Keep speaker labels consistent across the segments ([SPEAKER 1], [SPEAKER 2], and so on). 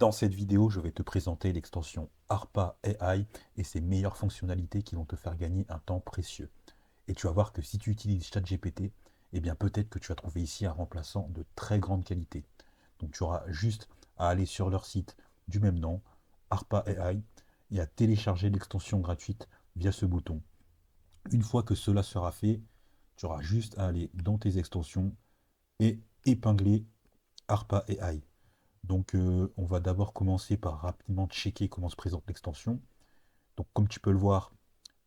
[SPEAKER 1] Dans cette vidéo, je vais te présenter l'extension ARPA AI et ses meilleures fonctionnalités qui vont te faire gagner un temps précieux. Et tu vas voir que si tu utilises ChatGPT, eh bien peut-être que tu vas trouver ici un remplaçant de très grande qualité. Donc tu auras juste à aller sur leur site du même nom, ARPA AI, et à télécharger l'extension gratuite via ce bouton. Une fois que cela sera fait, tu auras juste à aller dans tes extensions et épingler ARPA AI. Donc, on va d'abord commencer par rapidement checker comment se présente l'extension. Donc, comme tu peux le voir,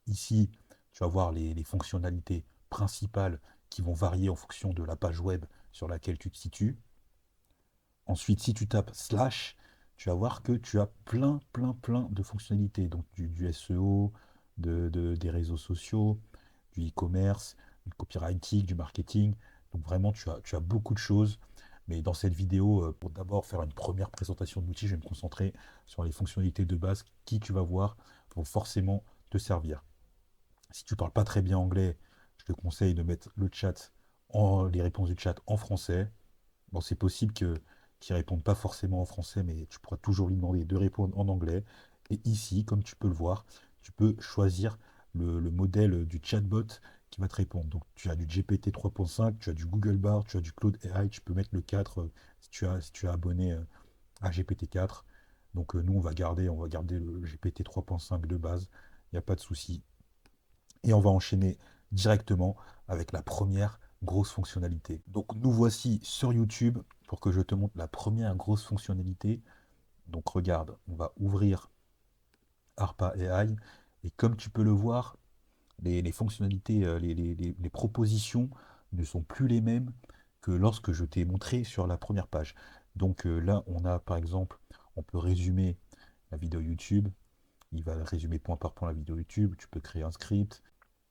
[SPEAKER 1] ici, tu vas voir les fonctionnalités principales qui vont varier en fonction de la page web sur laquelle tu te situes. Ensuite, si tu tapes slash, tu vas voir que tu as plein de fonctionnalités. Donc, du SEO, des réseaux sociaux, du e-commerce, du copywriting, du marketing. Donc, vraiment, tu as beaucoup de choses. Mais dans cette vidéo, pour d'abord faire une première présentation de l'outil, je vais me concentrer sur les fonctionnalités de base qui, tu vas voir, vont forcément te servir. Si tu ne parles pas très bien anglais, je te conseille de mettre les réponses du chat en français. Bon, c'est possible qu'il ne réponde pas forcément en français, mais tu pourras toujours lui demander de répondre en anglais. Et ici, comme tu peux le voir, tu peux choisir le modèle du chatbot qui va te répondre. Donc, tu as du GPT 3.5, tu as du Google Bar, tu as du Claude AI, tu peux mettre le 4 si tu as abonné à GPT 4. Donc, nous, on va garder le GPT 3.5 de base, il n'y a pas de souci. Et on va enchaîner directement avec la première grosse fonctionnalité. Donc nous voici sur YouTube pour que je te montre la première grosse fonctionnalité. Donc regarde, on va ouvrir ARPA AI et comme tu peux le voir, les fonctionnalités, les propositions ne sont plus les mêmes que lorsque je t'ai montré sur la première page. Donc là, on a par exemple, on peut résumer la vidéo YouTube. Il va résumer point par point la vidéo YouTube. Tu peux créer un script.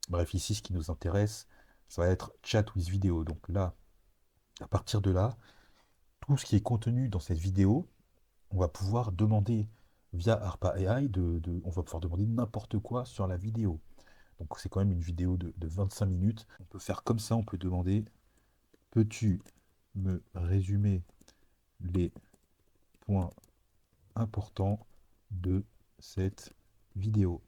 [SPEAKER 1] Bref, ici, ce qui nous intéresse, ça va être chat with vidéo. Donc là, à partir de là, tout ce qui est contenu dans cette vidéo, on va pouvoir demander via ARPA AI, on va pouvoir demander n'importe quoi sur la vidéo. Donc c'est quand même une vidéo de 25 minutes. On peut faire comme ça, on peut demander, peux-tu me résumer les points importants de cette vidéo?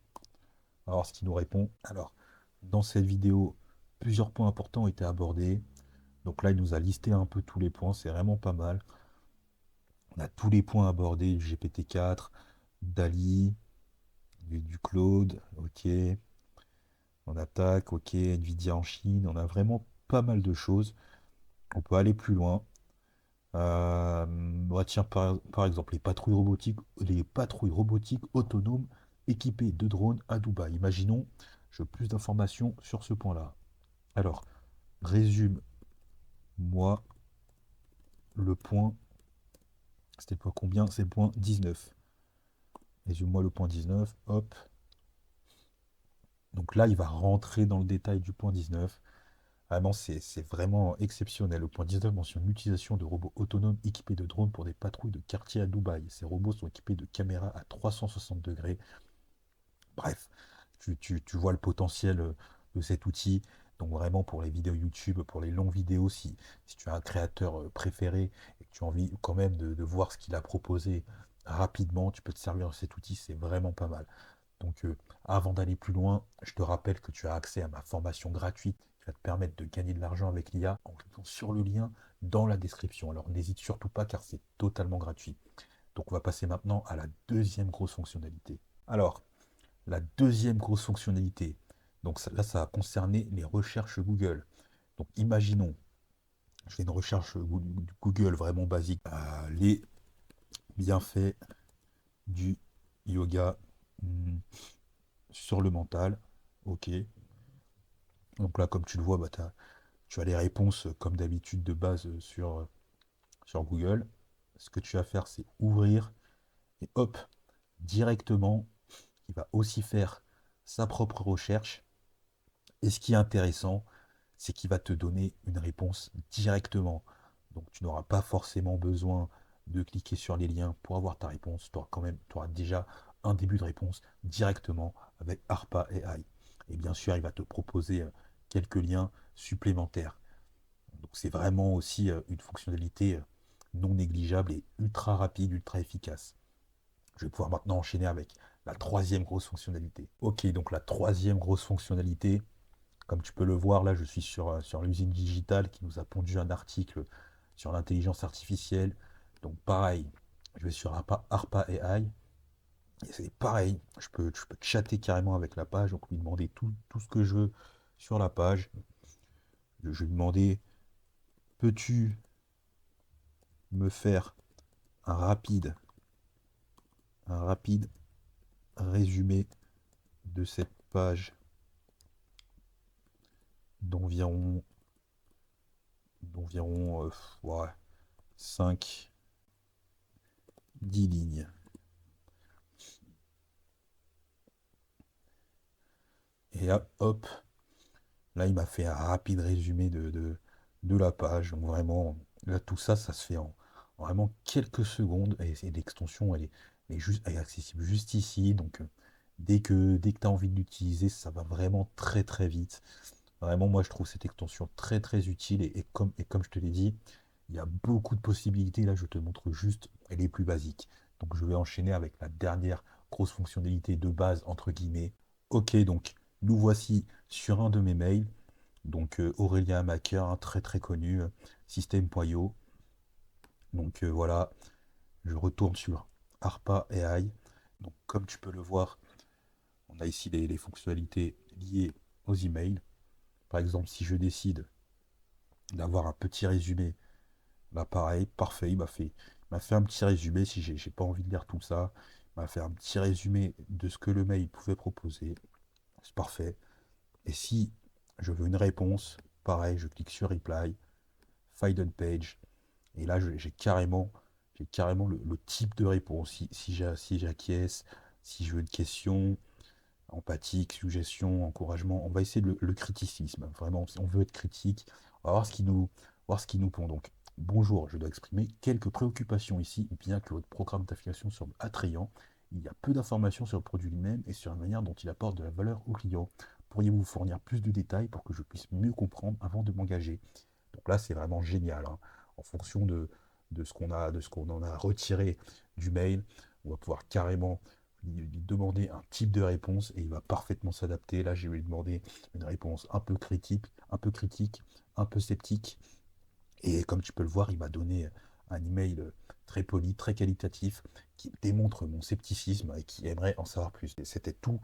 [SPEAKER 1] Alors, ce qui nous répond, alors, dans cette vidéo, plusieurs points importants ont été abordés. Donc là, il nous a listé un peu tous les points, c'est vraiment pas mal. On a tous les points abordés, du GPT-4, DALI, du Claude, ok. On attaque, ok, Nvidia en Chine, on a vraiment pas mal de choses. On peut aller plus loin. Tiens, par exemple, les patrouilles robotiques autonomes équipées de drones à Dubaï. Imaginons, je veux plus d'informations sur ce point-là. Alors, résume-moi le point. C'était le point combien? C'est le point 19. Résume-moi le point 19. Hop. Donc là, il va rentrer dans le détail du point 19. Vraiment, c'est vraiment exceptionnel. Le point 19 mentionne l'utilisation de robots autonomes équipés de drones pour des patrouilles de quartier à Dubaï. Ces robots sont équipés de caméras à 360 degrés. Bref, tu vois le potentiel de cet outil. Donc vraiment pour les vidéos YouTube, pour les longues vidéos, si tu as un créateur préféré et que tu as envie quand même de voir ce qu'il a proposé rapidement, tu peux te servir de cet outil, c'est vraiment pas mal. Donc avant d'aller plus loin, je te rappelle que tu as accès à ma formation gratuite qui va te permettre de gagner de l'argent avec l'IA en cliquant sur le lien dans la description. Alors n'hésite surtout pas car c'est totalement gratuit. Donc on va passer maintenant à la deuxième grosse fonctionnalité. Alors, la deuxième grosse fonctionnalité, donc là, ça va concerner les recherches Google. Donc, imaginons, je fais une recherche Google vraiment basique. Les bienfaits du yoga sur le mental. Ok. Donc là, comme tu le vois, bah, tu as les réponses comme d'habitude de base sur Google. Ce que tu vas faire, c'est ouvrir et hop, directement, il va aussi faire sa propre recherche. Et ce qui est intéressant, c'est qu'il va te donner une réponse directement. Donc tu n'auras pas forcément besoin de cliquer sur les liens pour avoir ta réponse. Tu auras déjà un début de réponse directement avec ARPA AI. Et bien sûr, il va te proposer quelques liens supplémentaires. Donc c'est vraiment aussi une fonctionnalité non négligeable et ultra rapide, ultra efficace. Je vais pouvoir maintenant enchaîner avec la troisième grosse fonctionnalité. Ok, donc la troisième grosse fonctionnalité, comme tu peux le voir, là je suis sur l'usine digitale qui nous a pondu un article sur l'intelligence artificielle. Donc pareil, je vais sur ARPA AI. Et c'est pareil, je peux chatter carrément avec la page, donc lui demander tout ce que je veux sur la page. Je vais lui demander, peux-tu me faire un rapide, un rapide résumé de cette page d'environ ouais, 5, 10 lignes. Et là, hop, là il m'a fait un rapide résumé de la page. Donc vraiment, là tout ça, ça se fait en vraiment quelques secondes. Et l'extension, elle est accessible juste ici. Donc dès que tu as envie de l'utiliser, ça va vraiment très très vite. Vraiment, moi je trouve cette extension très très utile. Et comme je te l'ai dit, il y a beaucoup de possibilités. Là, je te montre juste les plus basiques. Donc je vais enchaîner avec la dernière grosse fonctionnalité de base, entre guillemets. Ok, donc nous voici sur un de mes mails. Donc Aurélien Macker, un très très connu, System.io. Donc voilà, je retourne sur ARPA AI. Donc comme tu peux le voir, on a ici les fonctionnalités liées aux emails. Par exemple, si je décide d'avoir un petit résumé, bah pareil, parfait, il m'a fait un petit résumé si j'ai pas envie de lire tout ça. Il m'a fait un petit résumé de ce que le mail pouvait proposer. C'est parfait. Et si je veux une réponse, pareil, je clique sur Reply, Find on Page, et là j'ai carrément le type de réponse. Si j'acquiesce, si je veux une question, empathique, suggestion, encouragement, on va essayer le criticisme. Vraiment, si on veut être critique, on va voir ce qui nous pond. Donc, bonjour, je dois exprimer quelques préoccupations ici, bien que votre programme d'affiliation semble attrayant. Il y a peu d'informations sur le produit lui-même et sur la manière dont il apporte de la valeur au client. Pourriez-vous fournir plus de détails pour que je puisse mieux comprendre avant de m'engager? Donc là, c'est vraiment génial, hein. En fonction de ce qu'on en a retiré du mail, on va pouvoir carrément lui demander un type de réponse et il va parfaitement s'adapter. Là, je vais lui demander une réponse un peu critique, un peu sceptique. Et comme tu peux le voir, il m'a donné un email très poli, très qualitatif, qui démontre mon scepticisme et qui aimerait en savoir plus. Et c'était tout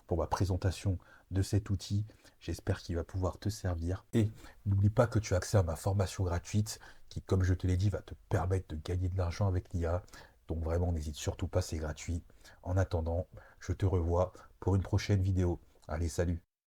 [SPEAKER 1] pour ma présentation de cet outil. J'espère qu'il va pouvoir te servir. Et n'oublie pas que tu as accès à ma formation gratuite qui, comme je te l'ai dit, va te permettre de gagner de l'argent avec l'IA. Donc vraiment, n'hésite surtout pas, c'est gratuit. En attendant, je te revois pour une prochaine vidéo. Allez, salut!